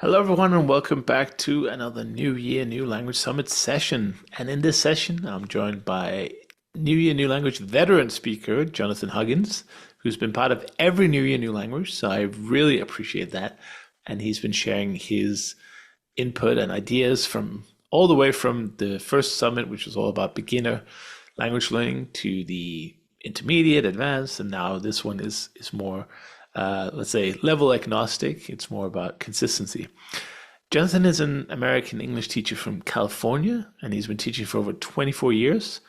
Hello, everyone, and welcome back to another New Year, New Language Summit session. And in this session, I'm joined by New Year, New Language veteran speaker, Jonathan Huggins, who's been part of every New Year, New Language. So I really appreciate that. And he's been sharing his input and ideas from all the way from the first summit, which was all about beginner language learning, to the intermediate, advanced, and now this one is more, let's say, level agnostic. It's more about consistency. Jonathan is an American English teacher from California, and he's been teaching for over 24 years.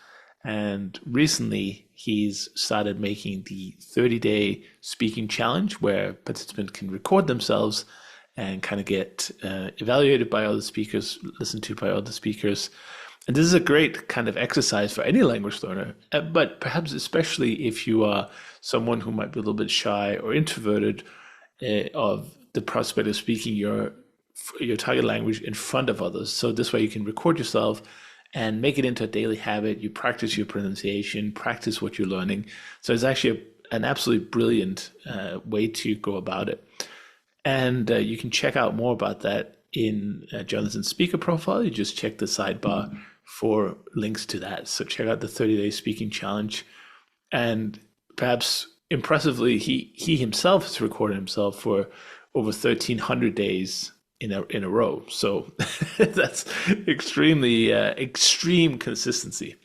And recently, he's started making the 30-day speaking challenge where participants can record themselves and kind of get evaluated by other speakers, listened to by other speakers. And this is a great kind of exercise for any language learner, but perhaps especially if you are someone who might be a little bit shy or introverted of the prospect of speaking your target language in front of others. So this way you can record yourself and make it into a daily habit. You practice your pronunciation, practice what you're learning. So it's actually an absolutely brilliant way to go about it. And you can check out more about that in Jonathan's speaker profile. You just check the sidebar for links to that. So check out the 30-day speaking challenge. And perhaps impressively, he himself has recorded himself for over 1,300 days in a row. So that's extremely extreme consistency.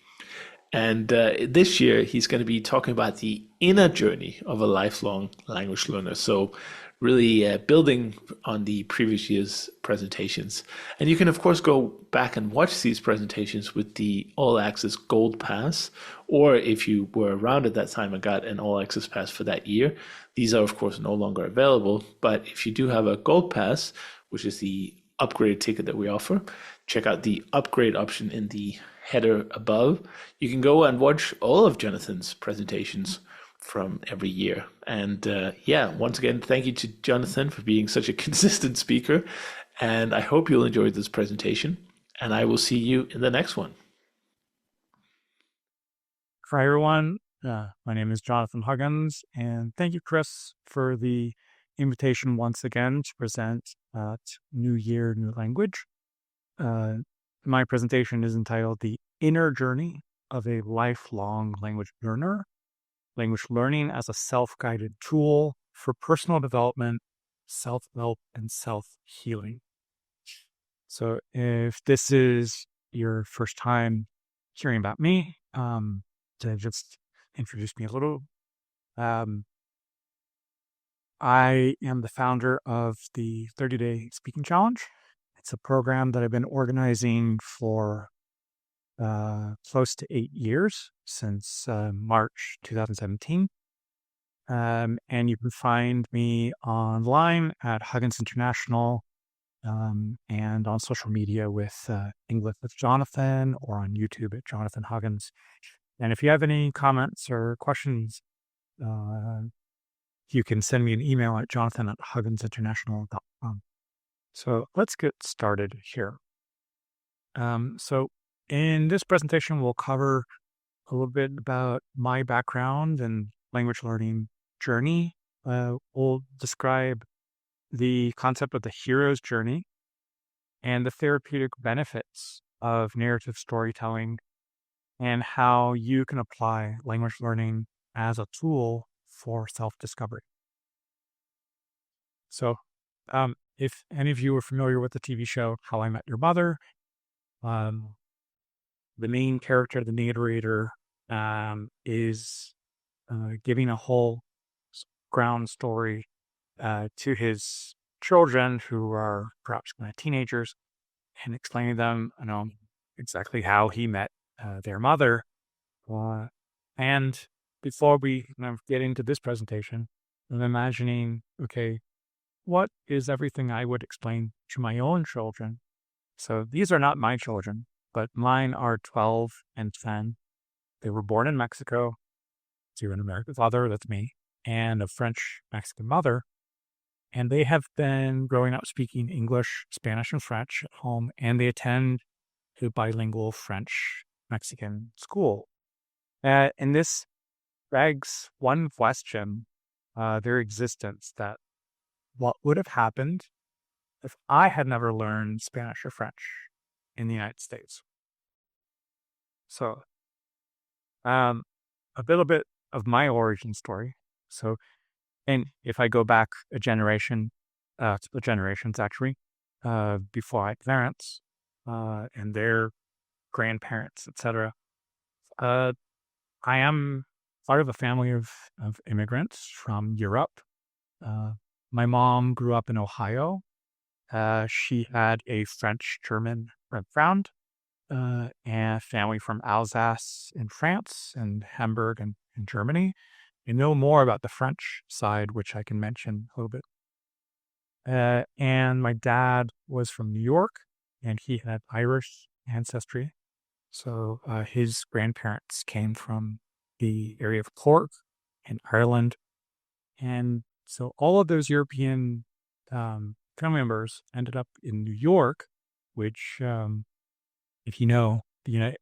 And this year, he's going to be talking about the inner journey of a lifelong language learner. So, really building on the previous year's presentations. And you can, of course, go back and watch these presentations with the All Access Gold Pass, or if you were around at that time and got an All Access Pass for that year. These are, of course, no longer available. But if you do have a Gold Pass, which is the upgrade ticket that we offer, check out the upgrade option in the header above. You can go and watch all of Jonathan's presentations from every year. And yeah, once again, thank you to Jonathan for being such a consistent speaker. And I hope you'll enjoy this presentation. And I will see you in the next one. Hi, everyone. My name is Jonathan Huggins, and thank you, Chris, for the invitation once again to present at New Year, New Language. My presentation is entitled The Inner Journey of a Lifelong Language Learner, Language Learning as a Self-Guided Tool for Personal Development, Self-Help, and Self-Healing. So if this is your first time hearing about me, to just introduce me a little, I am the founder of the 30-Day Speaking Challenge. It's a program that I've been organizing for close to 8 years, since March 2017. And you can find me online at Huggins International, and on social media with English with Jonathan, or on YouTube at Jonathan Huggins. And if you have any comments or questions, you can send me an email at jonathan@hugginsinternational.com. So let's get started here. So in this presentation, we'll cover a little bit about my background and language learning journey. We'll describe the concept of the hero's journey and the therapeutic benefits of narrative storytelling, and how you can apply language learning as a tool for self-discovery. So if any of you are familiar with the TV show How I Met Your Mother, the main character, the narrator, is giving a whole ground story to his children, who are perhaps kind of teenagers, and explaining them, exactly how he met their mother. And before we get into this presentation, I'm imagining, okay, what is everything I would explain to my own children? So these are not my children, but mine are 12 and 10. They were born in Mexico to an American father, that's me, and a French-Mexican mother. And they have been growing up speaking English, Spanish, and French at home, and they attend a bilingual French-Mexican school. And this begs one question, their existence, that what would have happened if I had never learned Spanish or French in the United States. So, um, a little bit of my origin story. So, and if I go back a generation, split generations actually, before I had parents, and their grandparents, etc. Uh, I am part of a family of immigrants from Europe. Uh, my mom grew up in Ohio. She had a French German background, and family from Alsace in France and Hamburg in Germany. I know more about the French side, which I can mention a little bit. And my dad was from New York, and he had Irish ancestry. So his grandparents came from the area of Cork in Ireland. And so all of those European family members ended up in New York, which, if you know the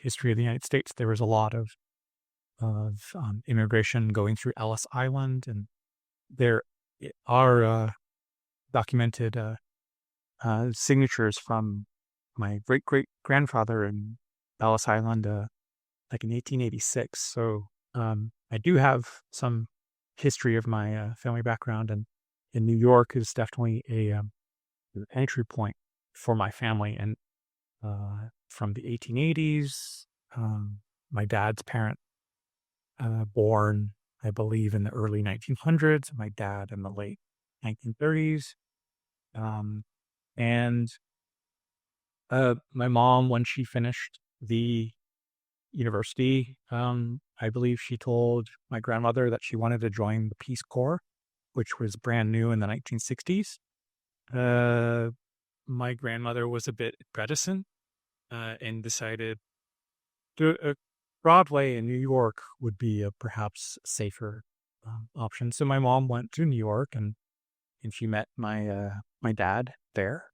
history of the United States, there was a lot of immigration going through Ellis Island, and there are documented signatures from my great great grandfather in Ellis Island, like in 1886. So I do have some history of my family background, and in New York is definitely a an entry point for my family. And from the 1880s, my dad's parent born, I believe, in the early 1900s. My dad in the late 1930s, and my mom, when she finished the university, I believe she told my grandmother that she wanted to join the Peace Corps, which was brand new in the 1960s. My grandmother was a bit reticent, and decided Broadway in New York would be a perhaps safer option. So my mom went to New York, and she met my dad there.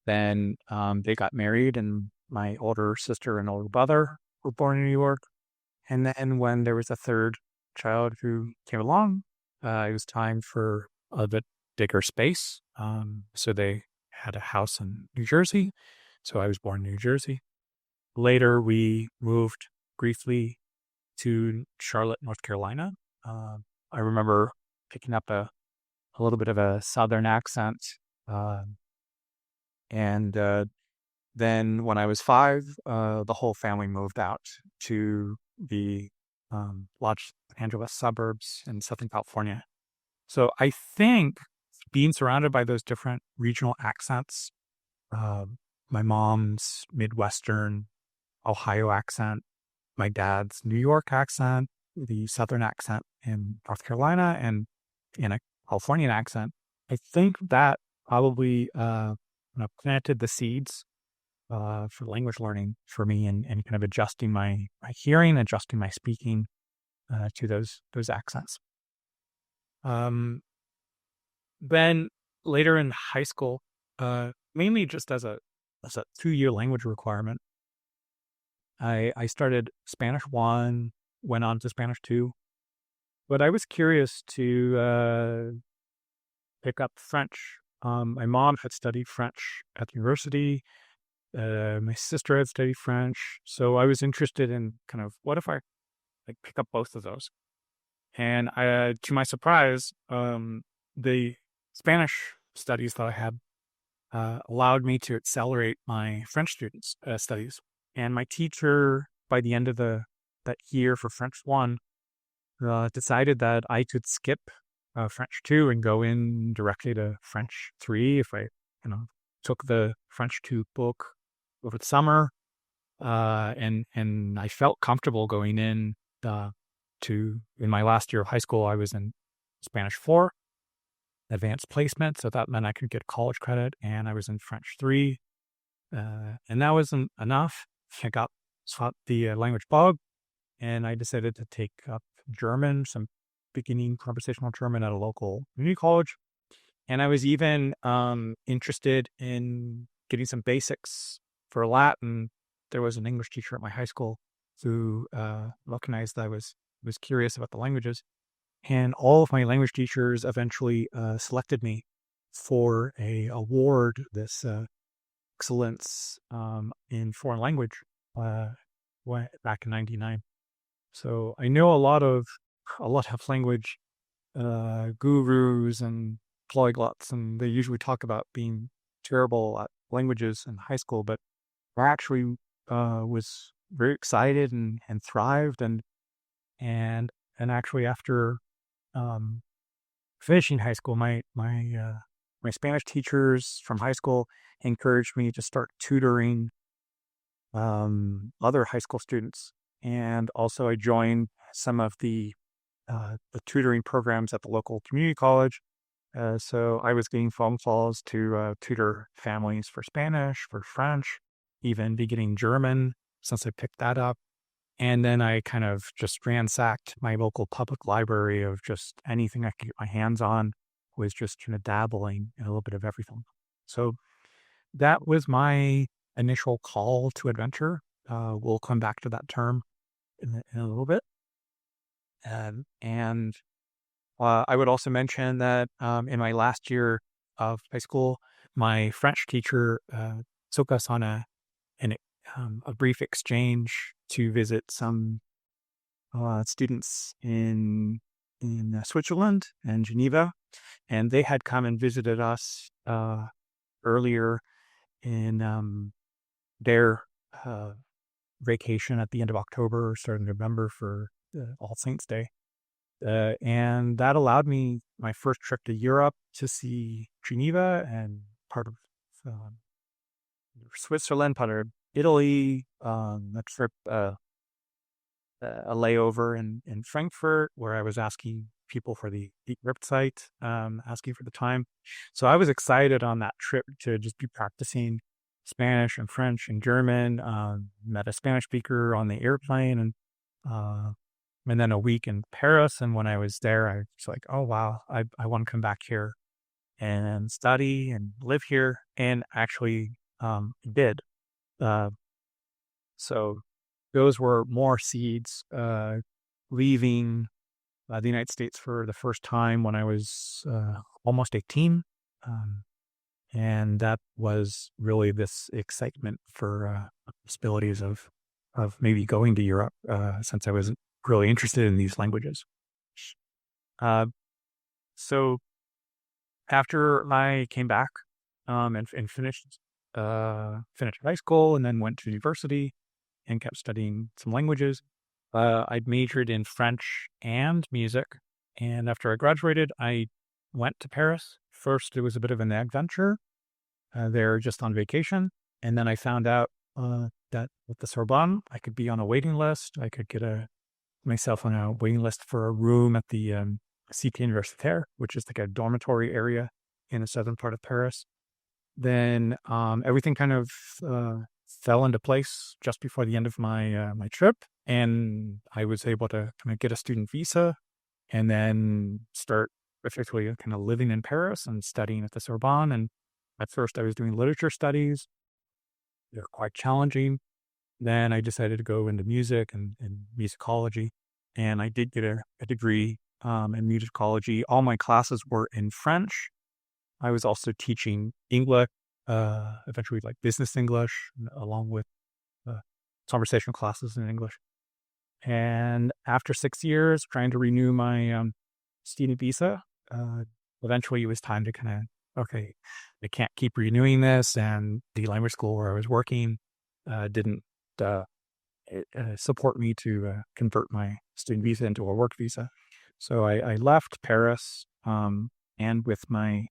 Then they got married, and my older sister and older brother were born in New York. And then when there was a third child who came along, it was time for a bit bigger space. So they had a house in New Jersey. So I was born in New Jersey. Later, we moved briefly to Charlotte, North Carolina. I remember picking up a little bit of a Southern accent. Uh, and then when I was 5, the whole family moved out to the Los Angeles suburbs in Southern California. So I think being surrounded by those different regional accents, my mom's Midwestern Ohio accent, my dad's New York accent, the Southern accent in North Carolina, and in a Californian accent, I think that probably planted the seeds for language learning for me, and kind of adjusting my hearing, adjusting my speaking to those accents. Then later in high school, mainly just as a 2-year language requirement, I started Spanish 1, went on to Spanish 2, but I was curious to pick up French. My mom had studied French at the university. My sister had studied French, so I was interested in kind of what if I like pick up both of those. And to my surprise, the Spanish studies that I had allowed me to accelerate my French students' studies. And my teacher, by the end of that year for French 1, decided that I could skip French 2 and go in directly to French 3 if I, took the French 2 book over the summer. And I felt comfortable going in in my last year of high school. I was in Spanish 4, advanced placement, so that meant I could get college credit, and I was in French 3, and that wasn't enough. I got the language bug, and I decided to take up German, some beginning conversational German at a local community college. And I was even interested in getting some basics for Latin. There was an English teacher at my high school who recognized that I was curious about the languages. And all of my language teachers eventually selected me for a award, this excellence in foreign language, uh, back in '99. So I know a lot of language gurus and polyglots, and they usually talk about being terrible at languages in high school, but I actually was very excited and thrived, and and actually after um, finishing high school, my Spanish teachers from high school encouraged me to start tutoring other high school students, and also I joined some of the tutoring programs at the local community college. So I was getting phone calls to tutor families for Spanish, for French, even beginning German since I picked that up. And then I kind of just ransacked my local public library of just anything I could get my hands on, was just kind of dabbling in a little bit of everything. So that was my initial call to adventure. We'll come back to that term in a little bit. And I would also mention that in my last year of high school, my French teacher took us on an, a brief exchange to visit some students in Switzerland and Geneva, and they had come and visited us earlier in their vacation at the end of October, start of November for All Saints Day. And that allowed me my first trip to Europe to see Geneva and part of um, Switzerland, part of Italy, a trip, a layover in Frankfurt where I was asking people for the website, asking for the time. So I was excited on that trip to just be practicing Spanish and French and German. Met a Spanish speaker on the airplane, and then a week in Paris. And when I was there, I was like, oh, wow, I want to come back here and study and live here. And actually did. Uh, so those were more seeds leaving the United States for the first time when I was almost 18. Um, and that was really this excitement for possibilities of maybe going to Europe, since I was really interested in these languages. Uh, so after I came back and finished high school and then went to university and kept studying some languages, I'd majored in French and music. And after I graduated, I went to Paris. First, it was a bit of an adventure there just on vacation. And then I found out that with the Sorbonne, I could be on a waiting list. I could get myself on a waiting list for a room at the Cité Universitaire, which is like a dormitory area in the southern part of Paris. Then everything kind of fell into place just before the end of my trip, and I was able to kind of get a student visa and then start effectively kind of living in Paris and studying at the Sorbonne. And at first I was doing literature studies. They're quite challenging. Then I decided to go into music and musicology, and I did get a degree in musicology. All my classes were in French. I was also teaching English, eventually like business English, along with conversational classes in English. And after 6 years trying to renew my student visa, eventually it was time to kind of, okay, I can't keep renewing this. And the language school where I was working didn't support me to convert my student visa into a work visa. So I left Paris, and with my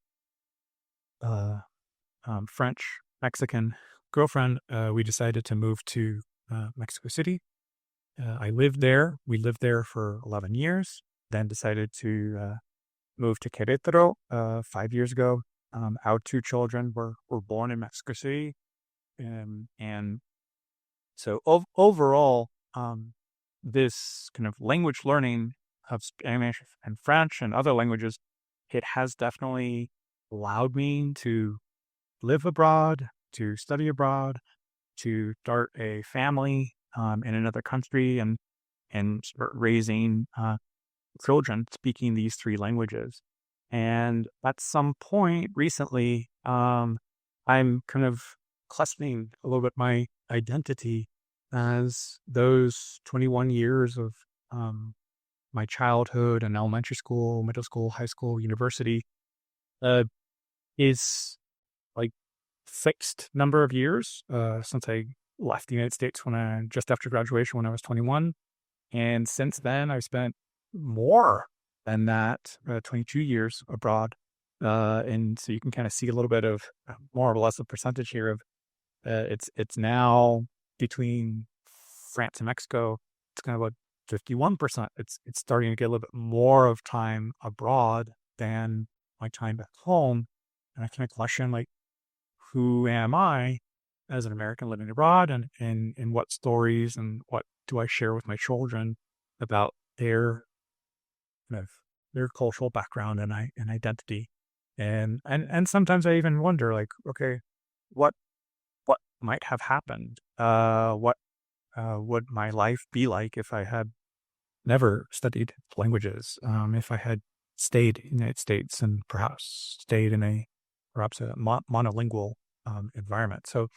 French Mexican girlfriend, we decided to move to Mexico City. I lived there. We lived there for 11 years, then decided to move to Querétaro 5 years ago. Our two children were born in Mexico City. And so overall, this kind of language learning of Spanish and French and other languages, it has definitely allowed me to live abroad, to study abroad, to start a family in another country, and start raising children speaking these three languages. And at some point recently, I'm kind of questioning a little bit my identity, as those 21 years of um, my childhood and elementary school, middle school, high school, university uh, is like fixed number of years since I left the United States when I just after graduation when I was 21. And since then, I've spent more than that, 22 years abroad. And so you can kind of see a little bit of more or less a percentage here of it's now between France and Mexico. It's kind of like 51%. It's starting to get a little bit more of time abroad than my time back home. And I kind of question like, who am I as an American living abroad, and what stories and what do I share with my children about kind of their cultural background and identity. And sometimes I even wonder like, okay, what what might have happened? What would my life be like if I had never studied languages? If I had stayed in the United States and perhaps stayed in a perhaps a monolingual environment. So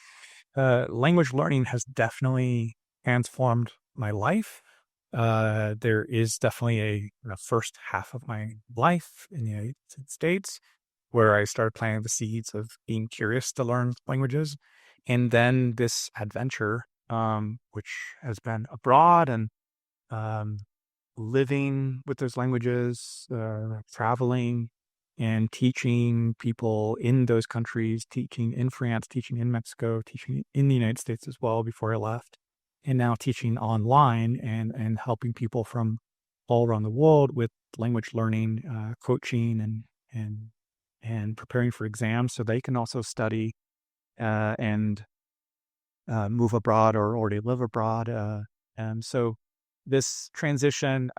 language learning has definitely transformed my life. There is definitely a first half of my life in the United States where I started planting the seeds of being curious to learn languages. And then this adventure, which has been abroad and um, living with those languages, traveling and teaching people in those countries, teaching in France, teaching in Mexico, teaching in the United States as well before I left, and now teaching online and helping people from all around the world with language learning, coaching, and and preparing for exams so they can also study and move abroad or already live abroad. And so this transition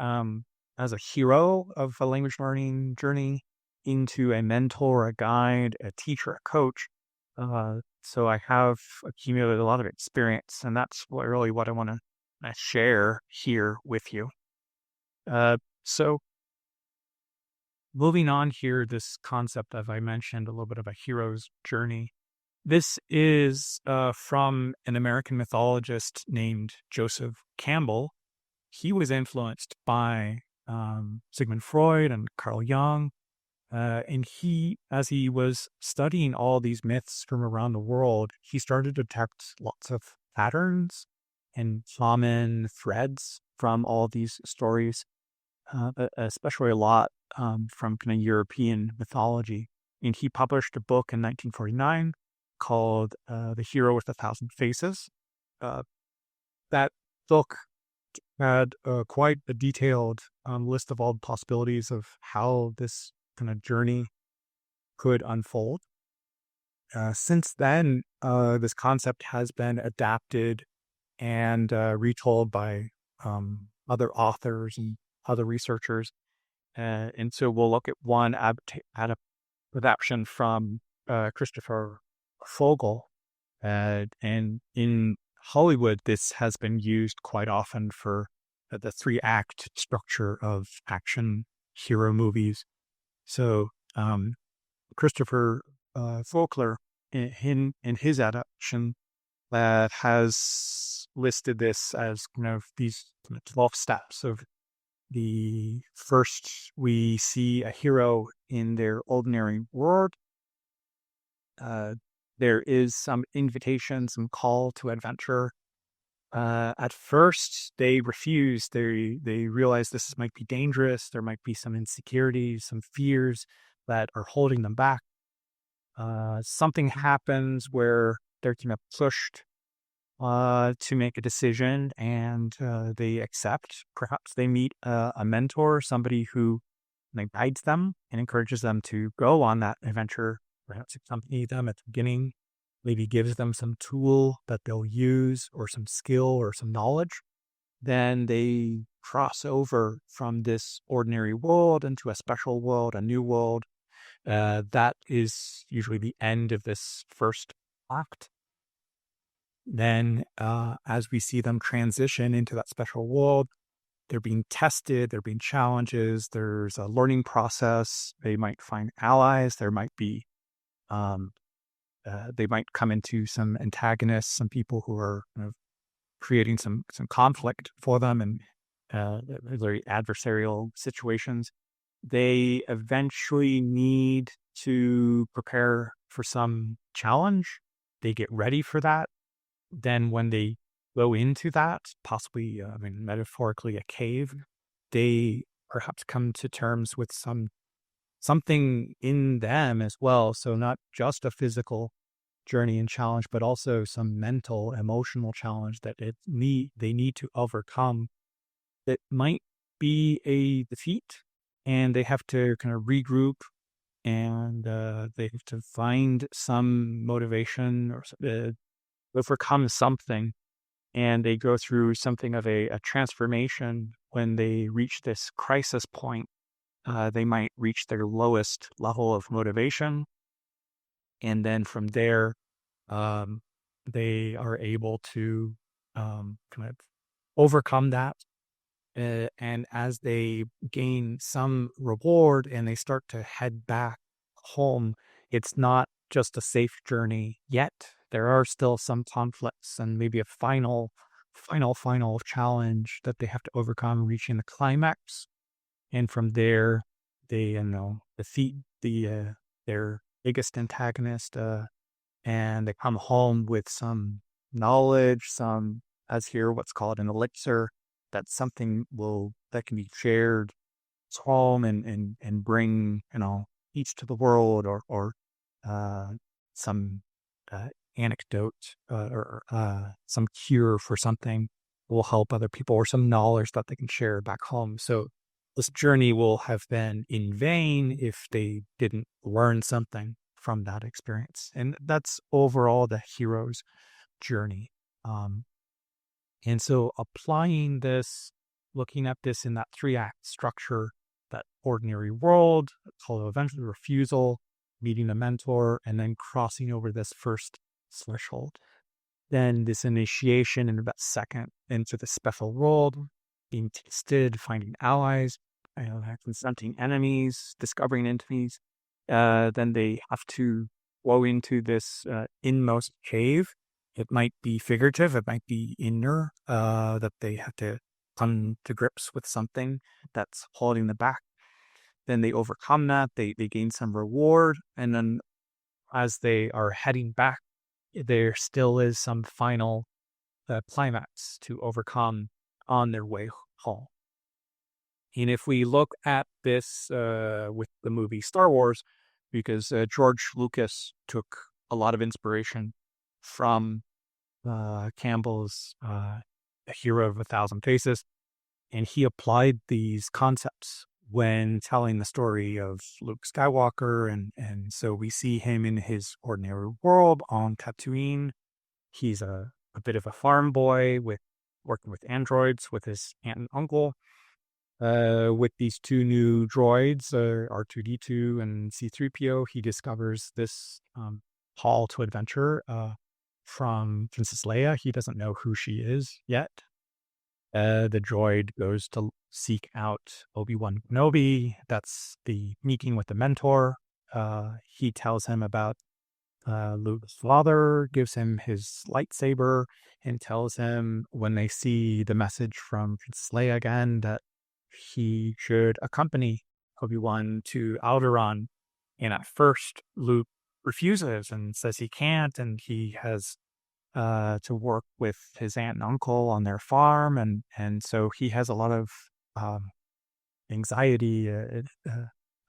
as a hero of a language learning journey into a mentor, a guide, a teacher, a coach. So I have accumulated a lot of experience, and that's really what I want to share here with you. So moving on here, this concept, as I mentioned, a little bit of a hero's journey. This is from an American mythologist named Joseph Campbell. He was influenced by Sigmund Freud and Carl Jung. And he, as he was studying all these myths from around the world, he started to detect lots of patterns and common threads from all these stories, especially a lot from kind of European mythology. And he published a book in 1949 called The Hero with a Thousand Faces. That book had quite a detailed list of all the possibilities of how this kind of journey could unfold. Since then, this concept has been adapted and retold by other authors and other researchers. And so we'll look at one adaptation from Christopher Fogel. And in Hollywood, this has been used quite often for the three-act structure of action hero movies. So Christopher Faulkner, in his adaptation, has listed this as these 12 steps of the first. We see a hero in their ordinary world. There is some invitation, some call to adventure. At first, they refuse. They realize this might be dangerous. There might be some insecurities, some fears that are holding them back. Something happens where they're pushed to make a decision, and they accept. Perhaps they meet a mentor, somebody who guides them and encourages them to go on that adventure. Perhaps accompany them at the beginning, maybe gives them some tool that they'll use or some skill or some knowledge. Then they cross over from this ordinary world into a special world, a new world. That is usually the end of this first act. Then as we see them transition into that special world, they're being tested, they're being challenges, there's a learning process. They might find allies. There might be um, they might come into some antagonists, some people who are kind of creating some conflict for them, and very adversarial situations. They eventually need to prepare for some challenge. They get ready for that. Then when they go into that, possibly, metaphorically, a cave, they perhaps come to terms with something in them as well. So not just a physical journey and challenge, but also some mental, emotional challenge that they need to overcome. That might be a defeat, and they have to kind of regroup, and they have to find some motivation or overcome something. And they go through something of a transformation. When they reach this crisis point, they might reach their lowest level of motivation. And then from there, um, they are able to kind of overcome that. And as they gain some reward and they start to head back home, it's not just a safe journey yet. There are still some conflicts and maybe a final challenge that they have to overcome, reaching the climax. And from there, they, defeat their biggest antagonist, and they come home with some knowledge, some, as here, what's called an elixir, that something that can be shared home, and bring, peace to the world, or uh, some anecdote, or some cure for something will help other people, or some knowledge that they can share back home. So this journey will have been in vain if they didn't learn something from that experience. And that's overall the hero's journey. And so applying this, looking at this in that 3-act structure, that ordinary world, call to eventually refusal, meeting a mentor, and then crossing over this first threshold. Then this initiation in about second into the special world, being tested, finding allies, confronting enemies, discovering enemies. Then they have to go into this inmost cave. It might be figurative, it might be inner, that they have to come to grips with something that's holding them back. Then they overcome that, they gain some reward, and then as they are heading back, there still is some final climax to overcome on their way home. And if we look at this with the movie Star Wars, because George Lucas took a lot of inspiration from Campbell's A Hero of a Thousand Faces, and he applied these concepts when telling the story of Luke Skywalker. And so we see him in his ordinary world on Tatooine. He's a bit of a farm boy working with androids with his aunt and uncle. With these two new droids, R2D2 and C3PO, he discovers this call to adventure from Princess Leia. He doesn't know who she is yet. The droid goes to seek out Obi-Wan Kenobi. That's the meeting with the mentor. He tells him about Luke's father, gives him his lightsaber, and tells him when they see the message from Princess Leia again that he should accompany Obi-Wan to Alderaan. And at first, Luke refuses and says he can't, and he has to work with his aunt and uncle on their farm, and so he has a lot of anxiety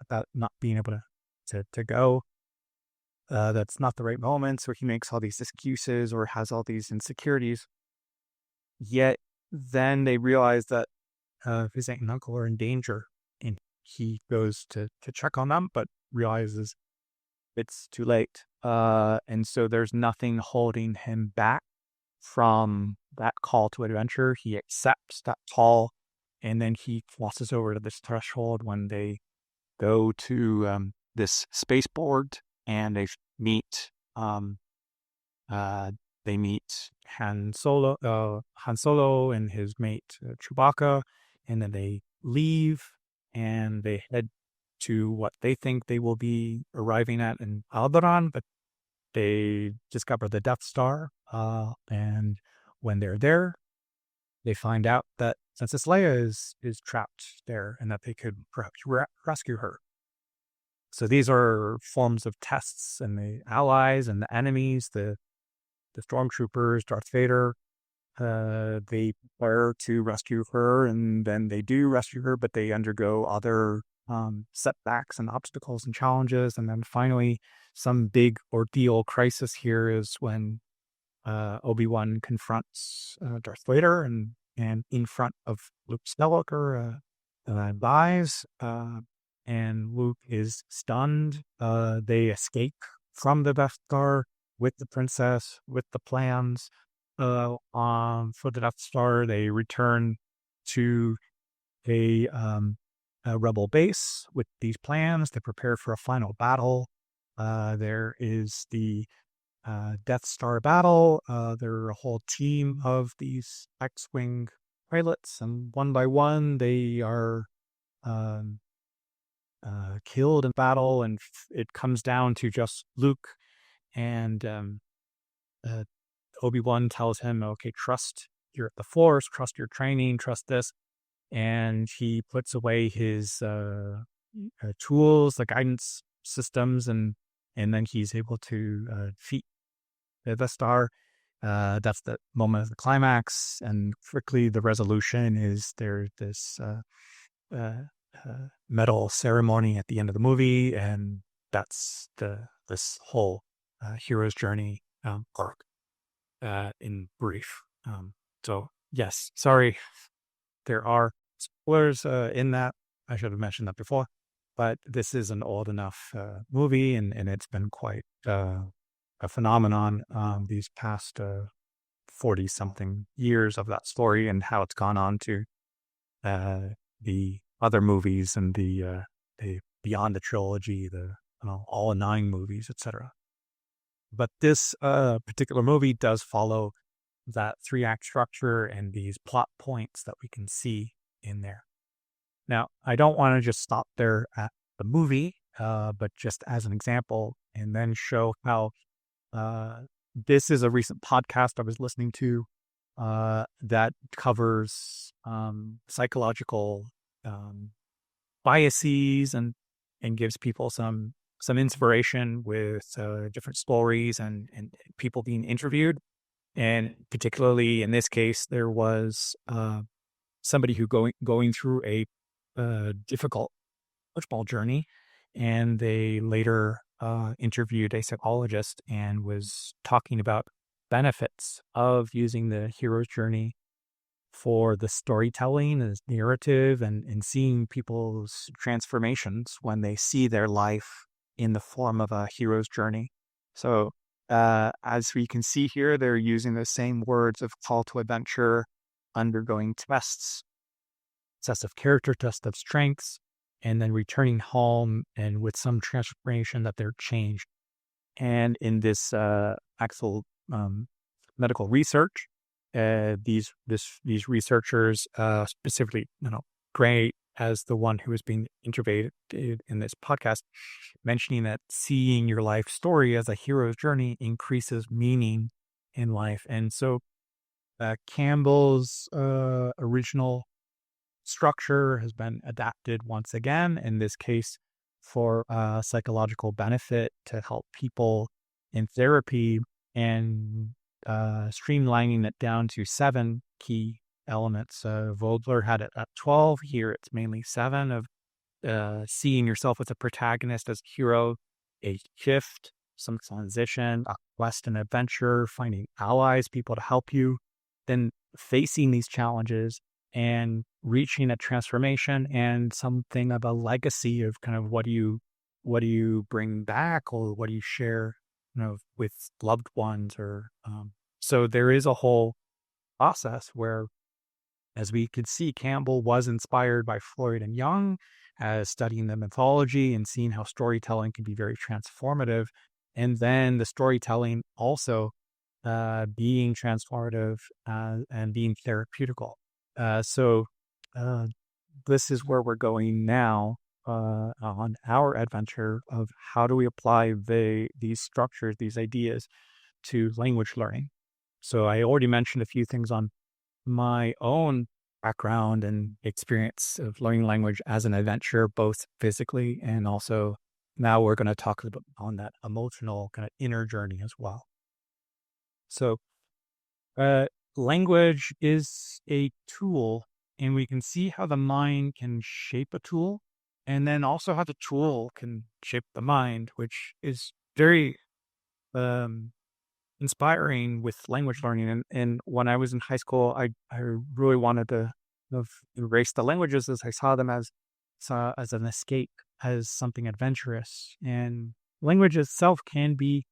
about not being able to go. That's not the right moment, so he makes all these excuses or has all these insecurities. Yet then they realize that his aunt and uncle are in danger, and he goes to check on them, but realizes it's too late. And so there's nothing holding him back from that call to adventure. He accepts that call, and then he crosses over to this threshold when they go to this spaceport, and meet Han Solo and his mate Chewbacca, and then they leave and they head to what they think they will be arriving at in Alderaan, but they discover the Death Star. And when they're there, they find out that Princess Leia is trapped there and that they could perhaps rescue her. So these are forms of tests, and the allies and the enemies, the stormtroopers, Darth Vader, they prepare to rescue her, and then they do rescue her, but they undergo other setbacks and obstacles and challenges. And then finally, some big ordeal crisis here is when Obi-Wan confronts Darth Vader, and in front of Luke Skywalker, dies, and Luke is stunned. They escape from the Death Star with the princess, with the plans for the Death Star. They return to a rebel base with these plans. They prepare for a final battle. There is the Death Star battle. There are a whole team of these X-Wing pilots, and one by one they are um, killed in battle, and it comes down to just Luke. And Obi-Wan tells him, okay, trust the Force, trust your training, trust this. And he puts away his tools, the guidance systems, and then he's able to defeat the Death Star. That's the moment of the climax, and quickly the resolution is there's this medal ceremony at the end of the movie, and that's this whole hero's journey arc in brief. So yes, sorry, there are spoilers in that. I should have mentioned that before, but this is an old enough movie, and it's been quite a phenomenon these past 40 something years of that story, and how it's gone on to the other movies and the beyond the trilogy, the all 9 movies, etc. But this particular movie does follow that 3-act structure and these plot points that we can see in there. Now, I don't want to just stop there at the movie, but just as an example, and then show how this is a recent podcast I was listening to that covers psychological biases, and gives people some inspiration with different stories and people being interviewed. And particularly in this case, there was somebody who going through a difficult football journey, and they later interviewed a psychologist and was talking about benefits of using the hero's journey for the storytelling and narrative, and seeing people's transformations when they see their life in the form of a hero's journey. So as we can see here, they're using the same words of call to adventure, undergoing tests, test of character, test of strengths, and then returning home and with some transformation that they're changed. And in this actual medical research, these researchers, specifically, Gray as the one who was being interviewed in this podcast, mentioning that seeing your life story as a hero's journey increases meaning in life. And so Campbell's original structure has been adapted once again, in this case for psychological benefit, to help people in therapy, and streamlining it down to 7 key elements. Vogler had it at 12. Here it's mainly 7 of seeing yourself as a protagonist, as a hero, a shift, some transition, a quest and adventure, finding allies, people to help you, then facing these challenges and reaching a transformation, and something of a legacy of kind of what do you bring back, or what do you share with loved ones, or so there is a whole process where, as we could see, Campbell was inspired by Freud and Jung, as studying the mythology and seeing how storytelling can be very transformative, and then the storytelling also being transformative and being therapeutical. So this is where we're going now on our adventure of how do we apply these structures, these ideas to language learning. So I already mentioned a few things on my own background and experience of learning language as an adventure, both physically and also now we're going to talk a little bit on that emotional kind of inner journey as well. So, uh, language is a tool, and we can see how the mind can shape a tool, and then also how the tool can shape the mind, which is very um, inspiring with language learning. And when I was in high school, I really wanted to embrace the languages as I saw them as an escape, as something adventurous. And language itself can be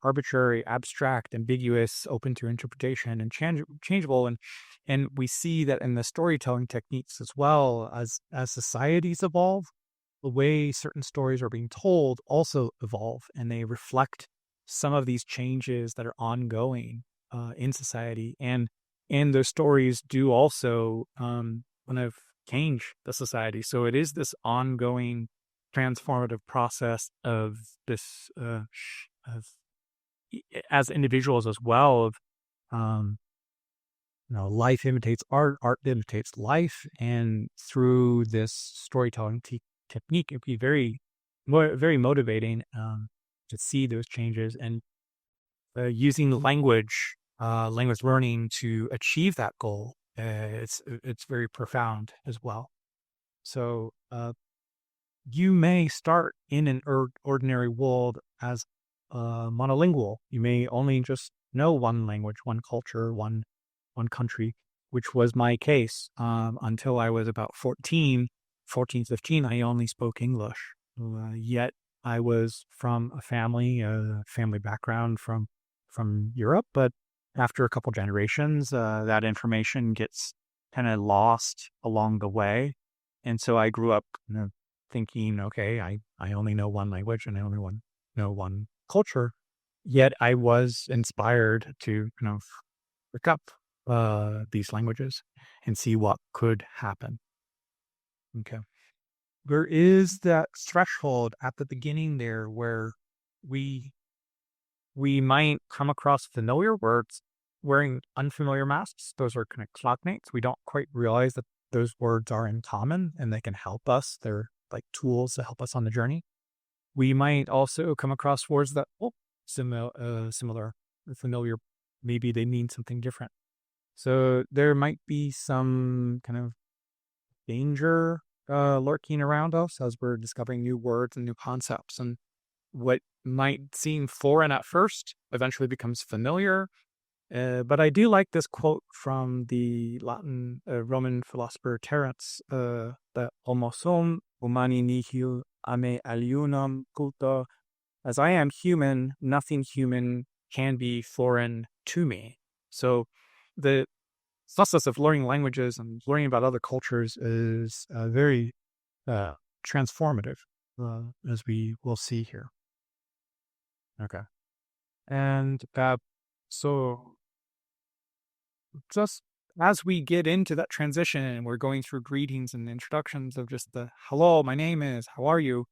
arbitrary, abstract, ambiguous, open to interpretation, and changeable. And we see that in the storytelling techniques as well as societies evolve, the way certain stories are being told also evolve, and they reflect some of these changes that are ongoing in society. And those stories do also kind of change the society. So it is this ongoing transformative process of this of as individuals as well of um life imitates art, art imitates life, and through this storytelling technique it can be very motivating to see those changes, and using language learning to achieve that goal, it's very profound as well. So you may start in an ordinary world as monolingual. You may only just know one language, one culture, one country, which was my case until I was about 14, 15. I only spoke English. Yet I was from a family background from Europe, but after a couple generations, that information gets kind of lost along the way. And so I grew up thinking, okay, I only know one language and I only know one culture. Yet I was inspired to look up these languages and see what could happen. Okay. There is that threshold at the beginning there where we we might come across familiar words wearing unfamiliar masks. Those are kind of cognates. We don't quite realize that those words are in common and they can help us. They're like tools to help us on the journey. We might also come across words that, similar, familiar. Maybe they mean something different. So there might be some kind of danger lurking around us as we're discovering new words and new concepts. And what might seem foreign at first eventually becomes familiar. But I do like this quote from the Latin Roman philosopher Terence, that homo sum humani nihil ame alienum culto. As I am human, nothing human can be foreign to me. So the process of learning languages and learning about other cultures is very transformative, as we will see here. Okay. And so just as we get into that transition and we're going through greetings and introductions of just the hello, my name is, how are you?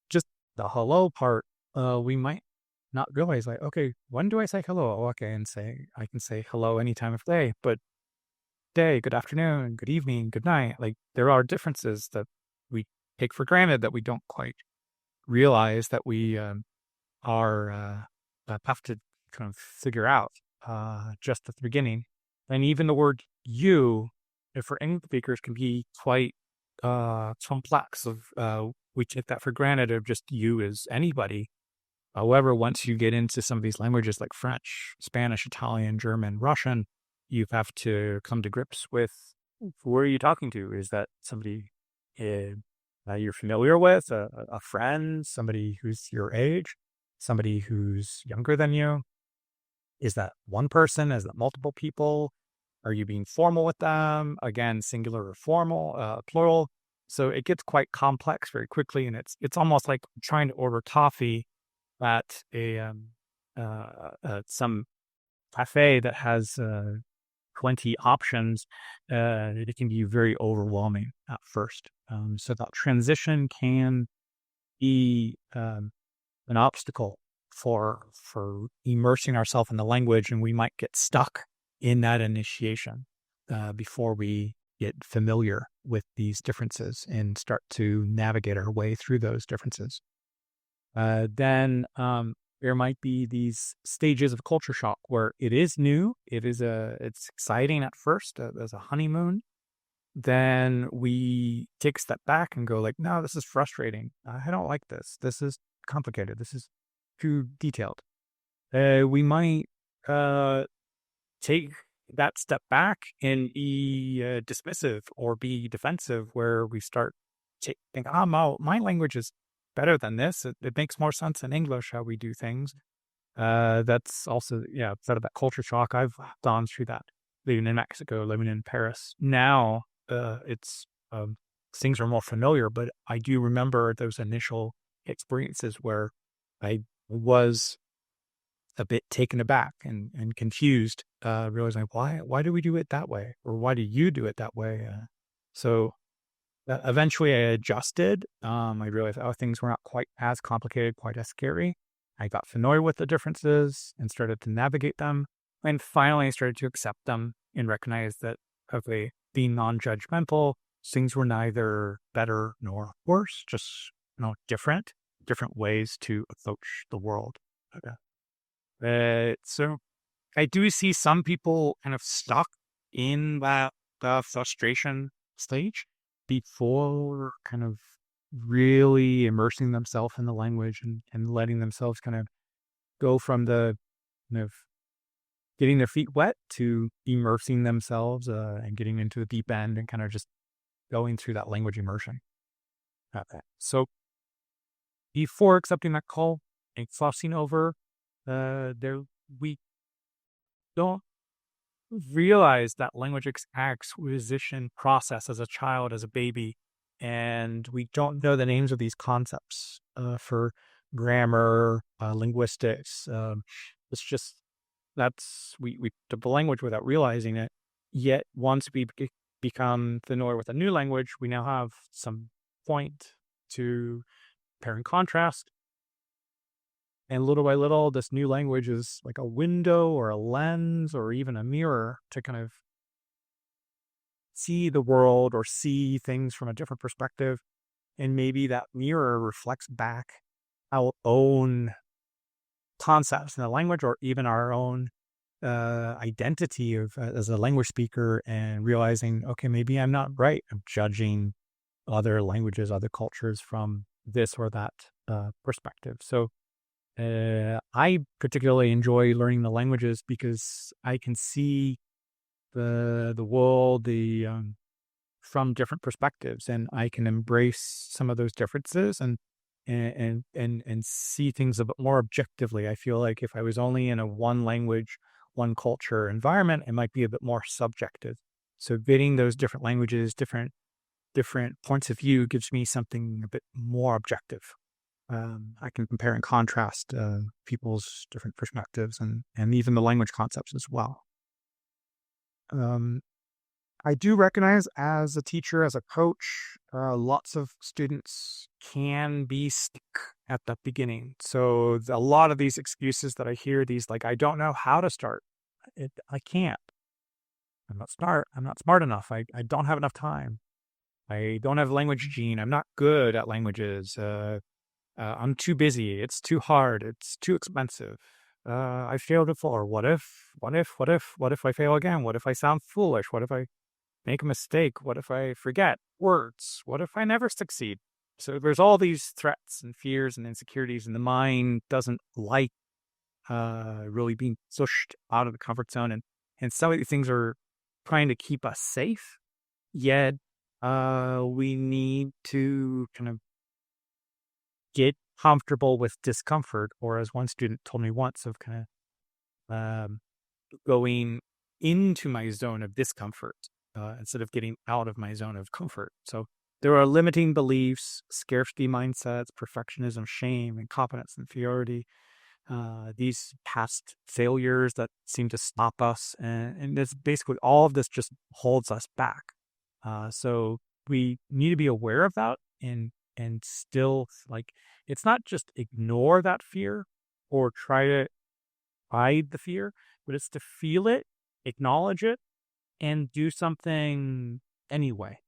Just the hello part, we might not realize like, okay, when do I say hello? Oh, okay, I can say hello any time of day, but day, good afternoon, good evening, good night. Like there are differences that we take for granted that we don't quite realize that we have to kind of figure out just at the beginning. And even the word you, for English speakers, can be quite complex. We take that for granted of just you as anybody. However, once you get into some of these languages like French, Spanish, Italian, German, Russian, you have to come to grips with who are you talking to? Is that somebody you're familiar with, a friend, somebody who's your age, somebody who's younger than you? Is that one person? Is that multiple people? Are you being formal with them? Again, singular or formal, plural. So it gets quite complex very quickly, and it's almost like trying to order coffee at some cafe that has 20 options, it can be very overwhelming at first. So that transition can be an obstacle for immersing ourselves in the language, and we might get stuck in that initiation before we get familiar with these differences and start to navigate our way through those differences. Then there might be these stages of culture shock where it is new, it's exciting at first as a honeymoon. Then we take a step back and go like, no, this is frustrating. I don't like this. This is complicated. This is too detailed. We might take that step back and be dismissive or be defensive, where we start to think, my language is better than this. It makes more sense in English how we do things. That's also, sort of that culture shock. I've gone through that living in Mexico, living in Paris. Now, it's things are more familiar, but I do remember those initial experiences where I was a bit taken aback and confused, realizing why do we do it that way, or why do you do it that way? So eventually I adjusted. I realized, things were not quite as complicated, quite as scary. I got familiar with the differences and started to navigate them, and finally I started to accept them and recognize that, okay, being non-judgmental, things were neither better nor worse, just different ways to approach the world. Okay. So I do see some people kind of stuck in that frustration stage before kind of really immersing themselves in the language and letting themselves kind of go from the kind of getting their feet wet to immersing themselves and getting into the deep end and kind of just going through that language immersion. Okay. So before accepting that call and crossing over, we don't realize that language acquisition process as a child, as a baby, and we don't know the names of these concepts for grammar, linguistics. It's just we took the language without realizing it. Yet once we become familiar with a new language, we now have some point to compare and contrast. And little by little, this new language is like a window or a lens or even a mirror to kind of see the world or see things from a different perspective. And maybe that mirror reflects back our own concepts in the language, or even our own identity of as a language speaker, and realizing, okay, maybe I'm not right. I'm judging other languages, other cultures from this or that perspective. So I particularly enjoy learning the languages because I can see the world from different perspectives, and I can embrace some of those differences and see things a bit more objectively. I feel like if I was only in a one language, one culture environment, it might be a bit more subjective. So getting those different languages, different points of view gives me something a bit more objective. I can compare and contrast people's different perspectives and even the language concepts as well. I do recognize as a teacher, as a coach, lots of students can be stuck at the beginning. So a lot of these excuses that I hear, these like, I don't know how to start. I can't. I'm not smart enough. I don't have enough time. I don't have language gene. I'm not good at languages. I'm too busy. It's too hard. It's too expensive. I failed before. What if I fail again? What if I sound foolish? What if I make a mistake? What if I forget words? What if I never succeed? So there's all these threats and fears and insecurities, and the mind doesn't like really being pushed out of the comfort zone. And some of these things are trying to keep us safe, yet we need to kind of get comfortable with discomfort, or as one student told me once, of kind of going into my zone of discomfort instead of getting out of my zone of comfort. So there are limiting beliefs, scarcity mindsets, perfectionism, shame, incompetence, inferiority. these past failures that seem to stop us, and it's basically all of this just holds us back. So we need to be aware of that, and still, like, it's not just ignore that fear or try to hide the fear, but it's to feel it, acknowledge it, and do something anyway.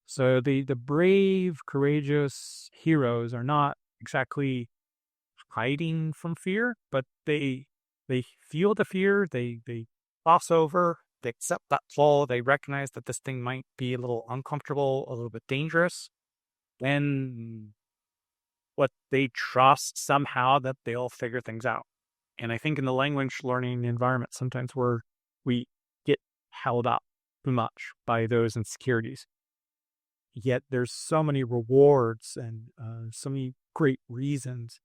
So the brave, courageous heroes are not exactly hiding from fear, but they feel the fear, they cross over, they accept that flaw, they recognize that this thing might be a little uncomfortable, a little bit dangerous, and but they trust somehow that they'll figure things out. And I think in the language learning environment, sometimes we get held up too much by those insecurities. Yet there's so many rewards and so many great reasons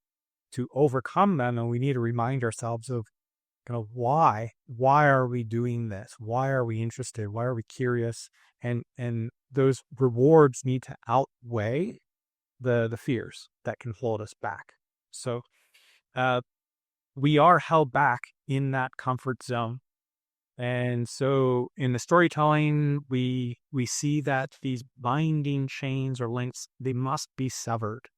to overcome them, and we need to remind ourselves of kind of why are we doing this, why are we interested, why are we curious, and those rewards need to outweigh the fears that can hold us back. So uh, we are held back in that comfort zone. And so in the storytelling, we see that these binding chains or links, they must be severed.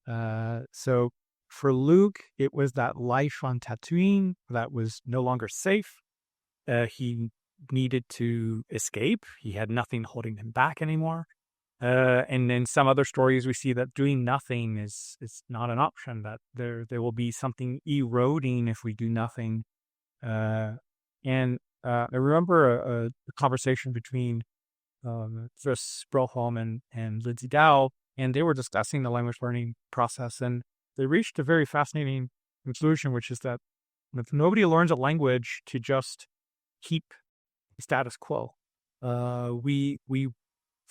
So for Luke, it was that life on Tatooine that was no longer safe. He needed to escape. He had nothing holding him back anymore. And in some other stories, we see that doing nothing is not an option. That there will be something eroding if we do nothing. And I remember a conversation between Chris Broholm and Lindsay Dow, and they were discussing the language learning process, and they reached a very fascinating conclusion, which is that if nobody learns a language to just keep the status quo, we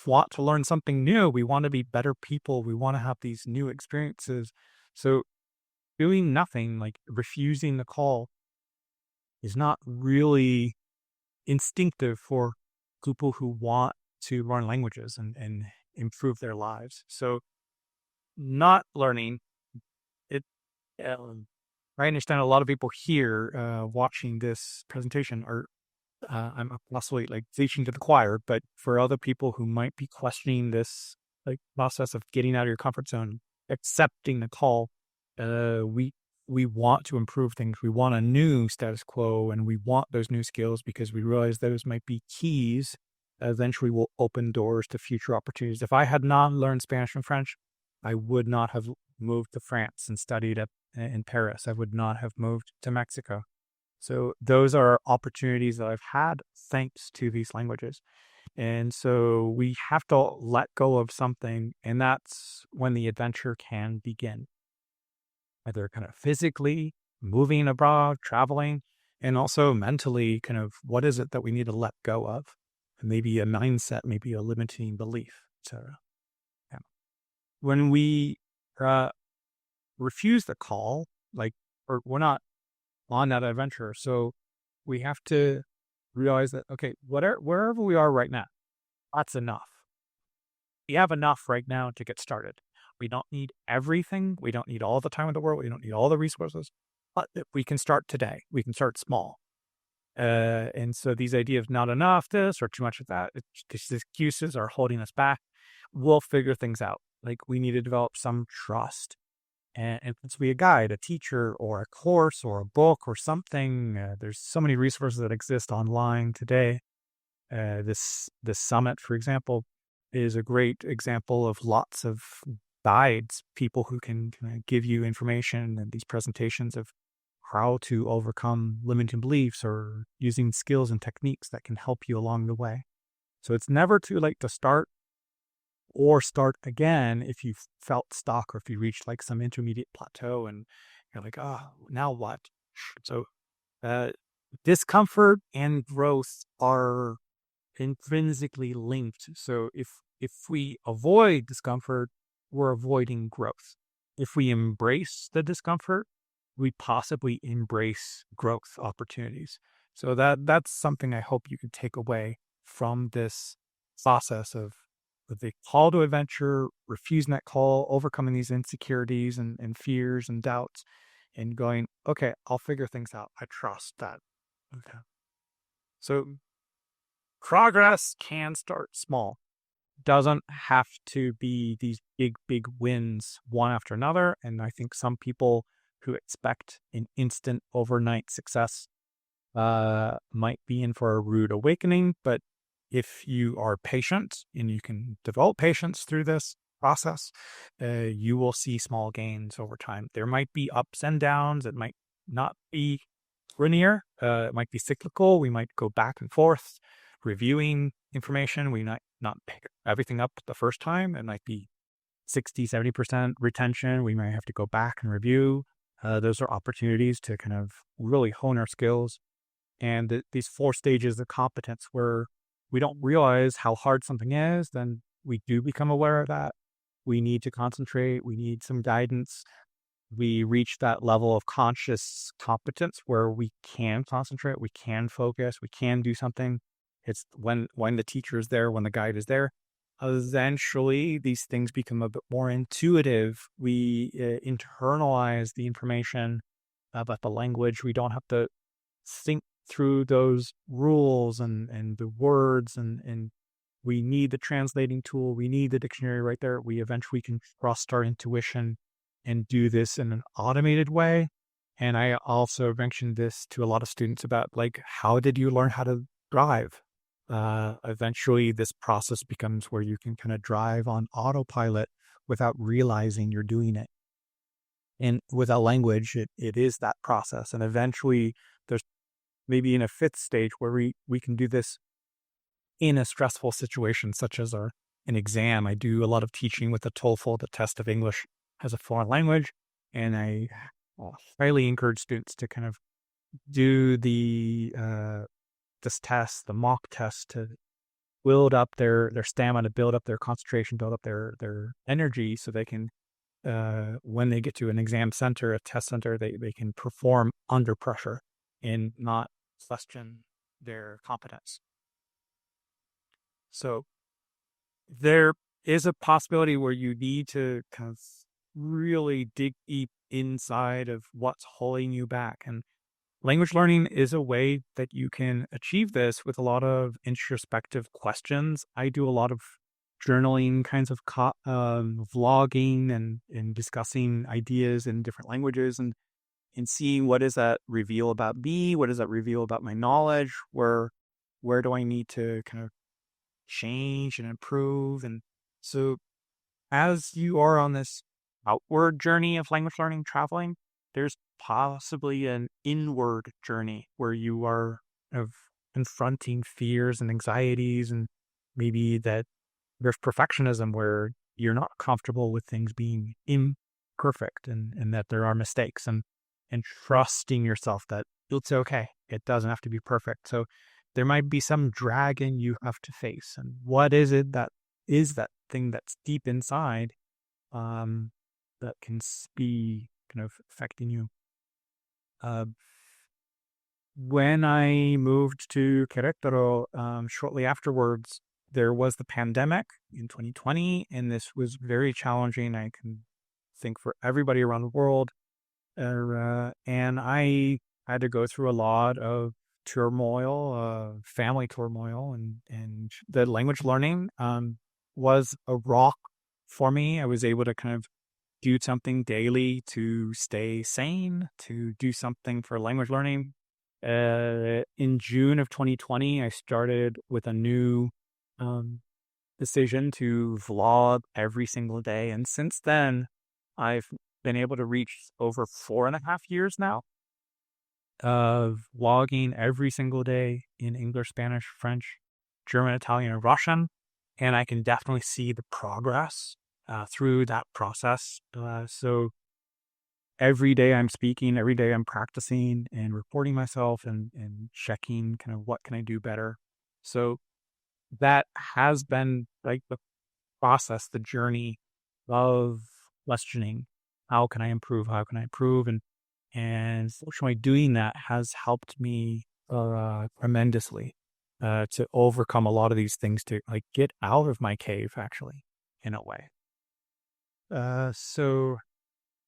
want to learn something new. We want to be better people. We want to have these new experiences. So doing nothing, like refusing the call, is not really instinctive for people who want to learn languages and improve their lives. So not learning it. I understand a lot of people here watching this presentation are I'm possibly like preaching to the choir, but for other people who might be questioning this like process of getting out of your comfort zone, accepting the call, we want to improve things. We want a new status quo, and we want those new skills because we realize those might be keys. Eventually, will open doors to future opportunities. If I had not learned Spanish and French, I would not have moved to France and studied in Paris. I would not have moved to Mexico. So those are opportunities that I've had thanks to these languages. And so we have to let go of something, and that's when the adventure can begin. Either kind of physically, moving abroad, traveling, and also mentally, kind of what is it that we need to let go of? Maybe a mindset, maybe a limiting belief, etc. Yeah. When we refuse the call, like, or we're not on that adventure. So we have to realize that, okay, wherever we are right now, that's enough. We have enough right now to get started. We don't need everything. We don't need all the time in the world. We don't need all the resources. But we can start today. We can start small. And so these ideas, not enough this or too much of that, these excuses are holding us back. We'll figure things out. Like we need to develop some trust. And if it's be a guide, a teacher, or a course, or a book, or something, there's so many resources that exist online today. This summit, for example, is a great example of lots of guides, people who can give you information and these presentations of how to overcome limiting beliefs or using skills and techniques that can help you along the way. So it's never too late to start or start again if you felt stuck or if you reached like some intermediate plateau and you're like, oh, now what? So discomfort and growth are intrinsically linked. So if we avoid discomfort, we're avoiding growth. If we embrace the discomfort, we possibly embrace growth opportunities. So that's something I hope you can take away from this process of the call to adventure, refusing that call, overcoming these insecurities and fears and doubts, and going, okay, I'll figure things out. I trust that. Okay. So progress can start small. Doesn't have to be these big wins one after another. And I think some people who expect an instant overnight success might be in for a rude awakening. But if you are patient and you can develop patience through this process, you will see small gains over time. There might be ups and downs. It might not be linear. It might be cyclical. We might go back and forth reviewing information. We might not pick everything up the first time. It might be 60, 70% retention. We might have to go back and review. Those are opportunities to kind of really hone our skills. And these 4 stages of competence where we don't realize how hard something is, then we do become aware of that. We need to concentrate. We need some guidance. We reach that level of conscious competence where we can concentrate, we can focus, we can do something. It's when the teacher is there, when the guide is there. Eventually, these things become a bit more intuitive. We internalize the information about the language. We don't have to think through those rules and the words, and we need the translating tool. We need the dictionary right there. We eventually can trust our intuition and do this in an automated way. And I also mentioned this to a lot of students about, like, how did you learn how to drive? Eventually, this process becomes where you can kind of drive on autopilot without realizing you're doing it. And with a language, it is that process. And eventually, there's maybe in a 5th stage where we can do this in a stressful situation, such as an exam. I do a lot of teaching with the TOEFL, the test of English as a foreign language, and I highly encourage students to kind of do this test, the mock test, to build up their stamina, build up their concentration, build up their energy, so they can, when they get to an exam center, a test center, they can perform under pressure and not question their competence. So there is a possibility where you need to kind of really dig deep inside of what's holding you back. And language learning is a way that you can achieve this with a lot of introspective questions. I do a lot of journaling kinds of vlogging and discussing ideas in different languages and seeing what does that reveal about me? What does that reveal about my knowledge? Where do I need to kind of change and improve? And so as you are on this outward journey of language learning, traveling, there's possibly an inward journey where you are of confronting fears and anxieties, and maybe that there's perfectionism where you're not comfortable with things being imperfect and that there are mistakes, and trusting yourself that it's okay. It doesn't have to be perfect. So there might be some dragon you have to face. And what is it that is that thing that's deep inside that can be kind of affecting you? When I moved to Querétaro, shortly afterwards, there was the pandemic in 2020, and this was very challenging. I can think for everybody around the world. And I had to go through a lot of turmoil, family turmoil, and the language learning was a rock for me. I was able to kind of do something daily to stay sane, to do something for language learning. In June of 2020, I started with a new decision to vlog every single day. And since then, I've been able to reach over 4.5 years now of vlogging every single day in English, Spanish, French, German, Italian, and Russian. And I can definitely see the progress through that process. So every day I'm speaking, every day I'm practicing and reporting myself and checking kind of what can I do better. So that has been like the process, the journey of questioning, how can I improve? How can I improve? And fortunately doing that has helped me tremendously to overcome a lot of these things, to like get out of my cave, actually, in a way. So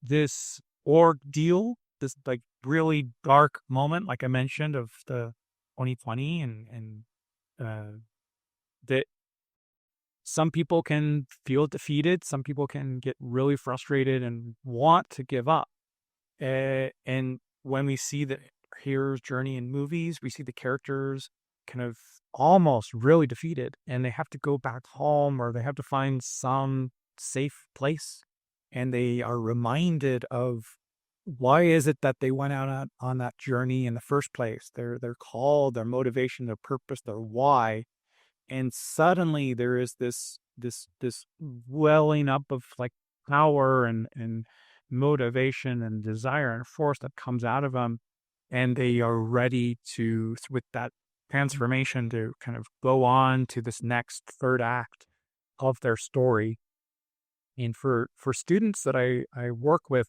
this ordeal this like really dark moment, like I mentioned, of the 2020, and uh, that some people can feel defeated, some people can get really frustrated and want to give up. And when we see the hero's journey in movies, we see the characters kind of almost really defeated, and they have to go back home or they have to find some safe place. And they are reminded of why is it that they went out on that journey in the first place? Their call, their motivation, their purpose, their why. And suddenly there is this welling up of like power and motivation and desire and force that comes out of them, and they are ready to, with that transformation, to kind of go on to this next third act of their story. And for students that I work with,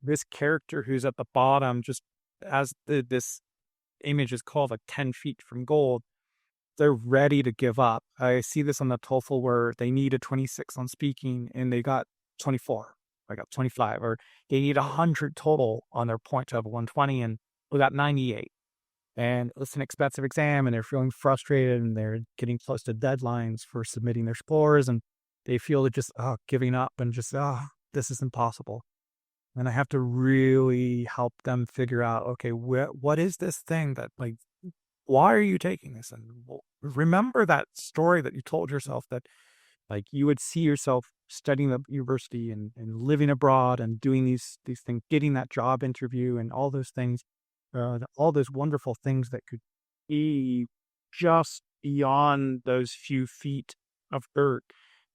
this character who's at the bottom, just as this image is called, like 10 feet from gold, they're ready to give up. I see this on the TOEFL where they need a 26 on speaking and they got 24. I got 25, or they need 100 total on their point of 120 and we got 98. And it's an expensive exam and they're feeling frustrated and they're getting close to deadlines for submitting their scores, and they feel that just giving up and just this is impossible. And I have to really help them figure out, okay, what is this thing that, like, why are you taking this? And remember that story that you told yourself that, like, you would see yourself studying at university and living abroad and doing these things, getting that job interview and all those things, all those wonderful things that could be just beyond those few feet of dirt.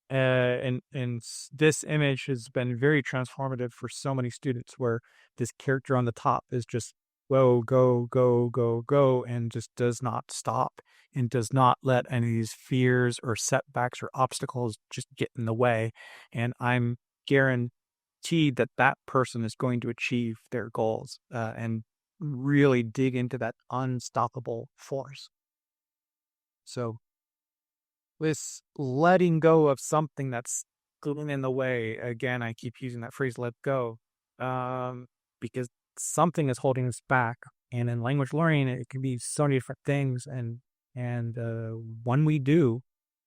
This image has been very transformative for so many students, where this character on the top is just go, go, go, go, go, and just does not stop and does not let any of these fears or setbacks or obstacles just get in the way. And I'm guaranteed that that person is going to achieve their goals and really dig into that unstoppable force. So this letting go of something that's getting in the way, again, I keep using that phrase, let go, because something is holding us back. And in language learning, it can be so many different things. And when we do,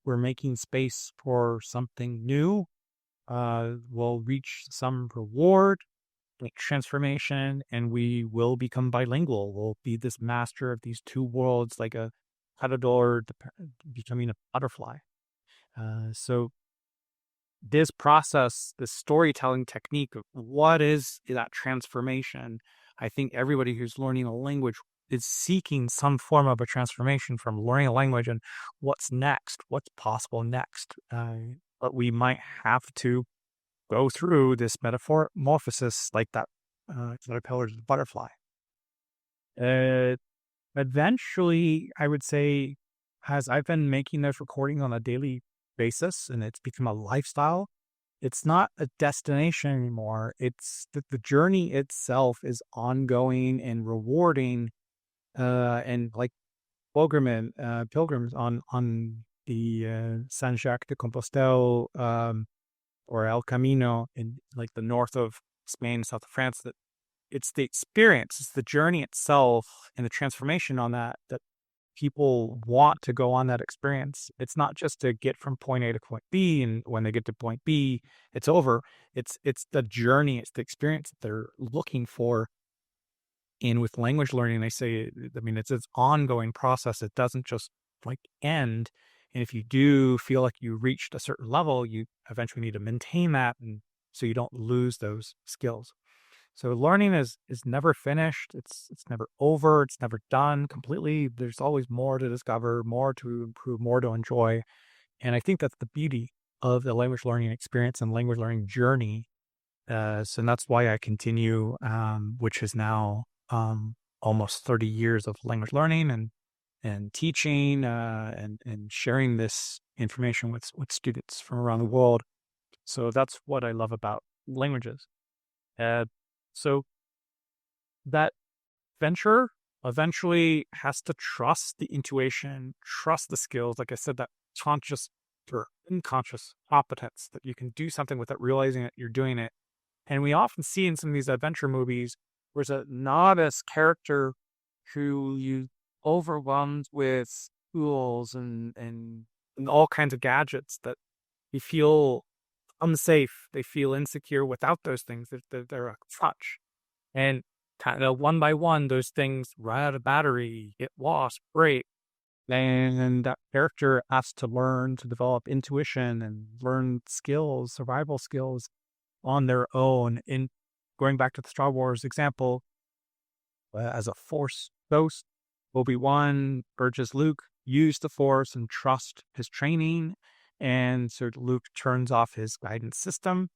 we're making space for something new. We'll reach some reward, like transformation, and we will become bilingual. We'll be this master of these two worlds, like a matador becoming a butterfly. So this process, this storytelling technique of what is that transformation, I think everybody who's learning a language is seeking some form of a transformation from learning a language and what's next, what's possible next. But we might have to go through this metamorphosis like that caterpillar to the butterfly. Eventually, I would say, as I've been making those recordings on a daily basis and it's become a lifestyle, it's not a destination anymore. It's that the journey itself is ongoing and rewarding, and like pilgrims on the Saint Jacques de Compostelle, or El Camino in like the north of Spain, south of France. That it's the experience, it's the journey itself and the transformation on that people want to go on that experience. It's not just to get from point A to point B, and when they get to point B, it's over. It's the journey, it's the experience that they're looking for. And with language learning, they say, I mean, it's ongoing process. It doesn't just like end. And if you do feel like you reached a certain level, you eventually need to maintain that, and so you don't lose those skills. So learning is never finished. It's never over. It's never done completely. There's always more to discover, more to improve, more to enjoy. And I think that's the beauty of the language learning experience and language learning journey. So that's why I continue, which is now almost 30 years of language learning and teaching and sharing this information with students from around the world. So that's what I love about languages. So that venture eventually has to trust the intuition, trust the skills. Like I said, that conscious or unconscious competence that you can do something without realizing that you're doing it. And we often see in some of these adventure movies Whereas a novice character who you overwhelmed with tools and all kinds of gadgets that they feel unsafe, they feel insecure without those things. They're a crutch. And kind of one by one, those things run out of battery, get lost, break. And that character has to learn to develop intuition and learn skills, survival skills on their own. In going back to the Star Wars example, as a Force ghost, Obi-Wan urges Luke, use the Force and trust his training. And so Luke turns off his guidance system.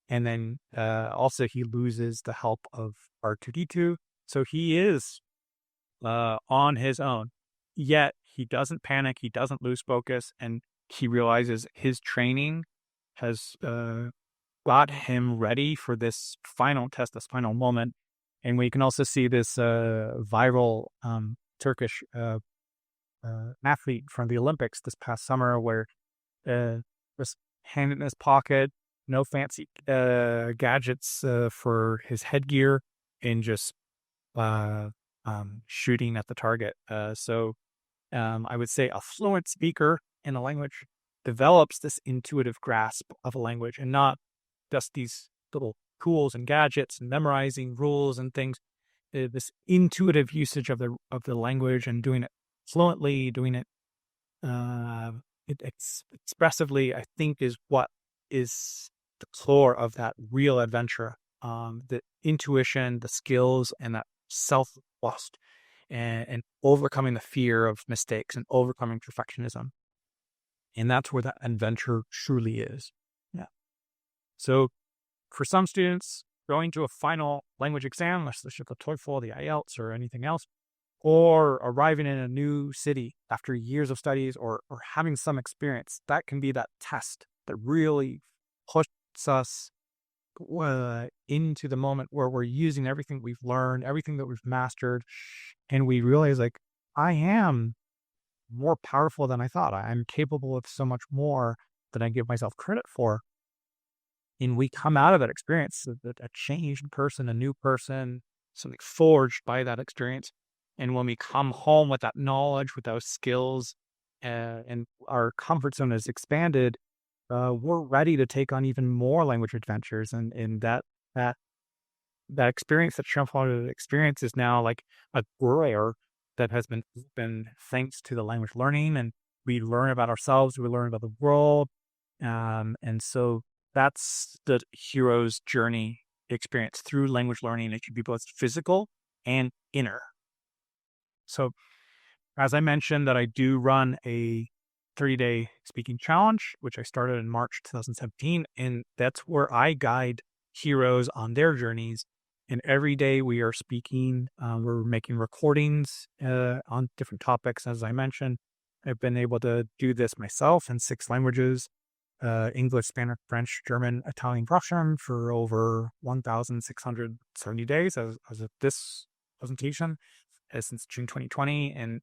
And then also he loses the help of R2-D2. So he is on his own. Yet he doesn't panic, he doesn't lose focus, and he realizes his training has got him ready for this final test, this final moment. And we can also see this viral Turkish athlete from the Olympics this past summer, where just hand in his pocket, no fancy gadgets for his headgear, and just shooting at the target. So I would say a fluent speaker in a language develops this intuitive grasp of a language, and not just these little tools and gadgets and memorizing rules and things. This intuitive usage of the language and doing it fluently, doing it expressively, I think is what is the core of that real adventure. The intuition, the skills, and that self-trust, and overcoming the fear of mistakes and overcoming perfectionism. And that's where that adventure truly is. Yeah. So for some students, going to a final language exam, let's say the TOEFL, the IELTS, or anything else, or arriving in a new city after years of studies, or having some experience, that can be that test that really puts us into the moment where we're using everything we've learned, everything that we've mastered, and we realize, like, I am more powerful than I thought. I'm capable of so much more than I give myself credit for. And we come out of that experience a changed person, a new person, something forged by that experience. And when we come home with that knowledge, with those skills, and our comfort zone is expanded, we're ready to take on even more language adventures. And that experience, that transformative experience, is now like a door that has been thanks to the language learning. And we learn about ourselves, we learn about the world. And so that's the hero's journey experience through language learning. It can be both physical and inner. So as I mentioned, that I do run a 30-day speaking challenge, which I started in March 2017. And that's where I guide heroes on their journeys. And every day we are speaking, we're making recordings on different topics. As I mentioned, I've been able to do this myself in 6 languages, English, Spanish, French, German, Italian, Russian, for over 1,670 days as of this presentation, since June 2020. And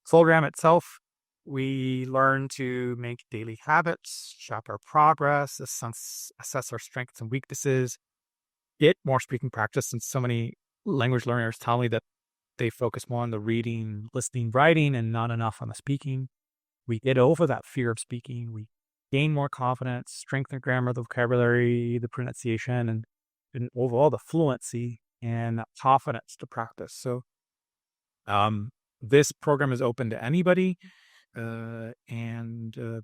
program itself, we learn to make daily habits, track our progress, assess our strengths and weaknesses, get more speaking practice. And so many language learners tell me that they focus more on the reading, listening, writing, and not enough on the speaking. We get over that fear of speaking. We gain more confidence, strengthen grammar, the vocabulary, the pronunciation, and overall the fluency and that confidence to practice. So this program is open to anybody, and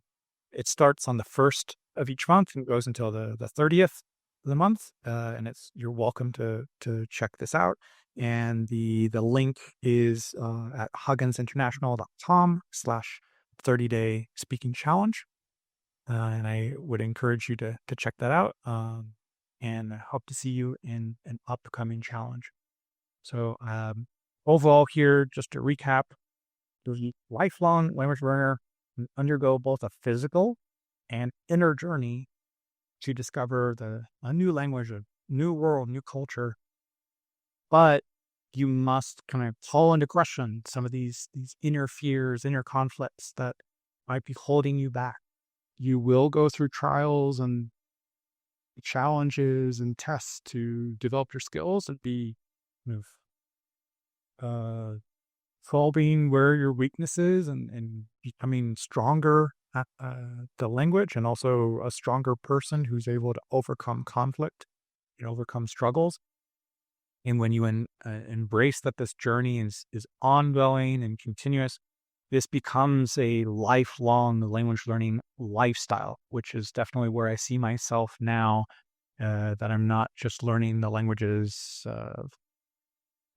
it starts on the 1st of each month and goes until the 30th of the month. And you're welcome to check this out. And the link is at hugginsinternational.com/30-day speaking challenge. And I would encourage you to check that out. And I hope to see you in an upcoming challenge. So overall here, just to recap, the lifelong language learner can undergo both a physical and inner journey to discover a new language, a new world, new culture. But you must kind of call into question some of these inner fears, inner conflicts that might be holding you back. You will go through trials and challenges and tests to develop your skills and be of solving where your weakness is and becoming stronger at the language, and also a stronger person who's able to overcome conflict and overcome struggles. And when you embrace that this journey is ongoing and continuous, this becomes a lifelong language learning lifestyle, which is definitely where I see myself now, that I'm not just learning the languages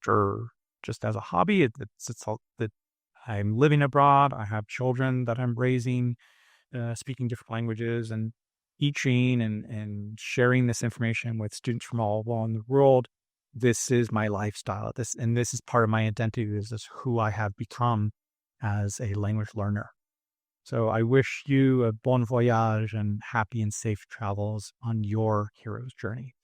for just as a hobby. It's all that I'm living abroad. I have children that I'm raising, speaking different languages and teaching and sharing this information with students from all along the world. This is my lifestyle. This is part of my identity. This is who I have become as a language learner. So I wish you a bon voyage and happy and safe travels on your hero's journey.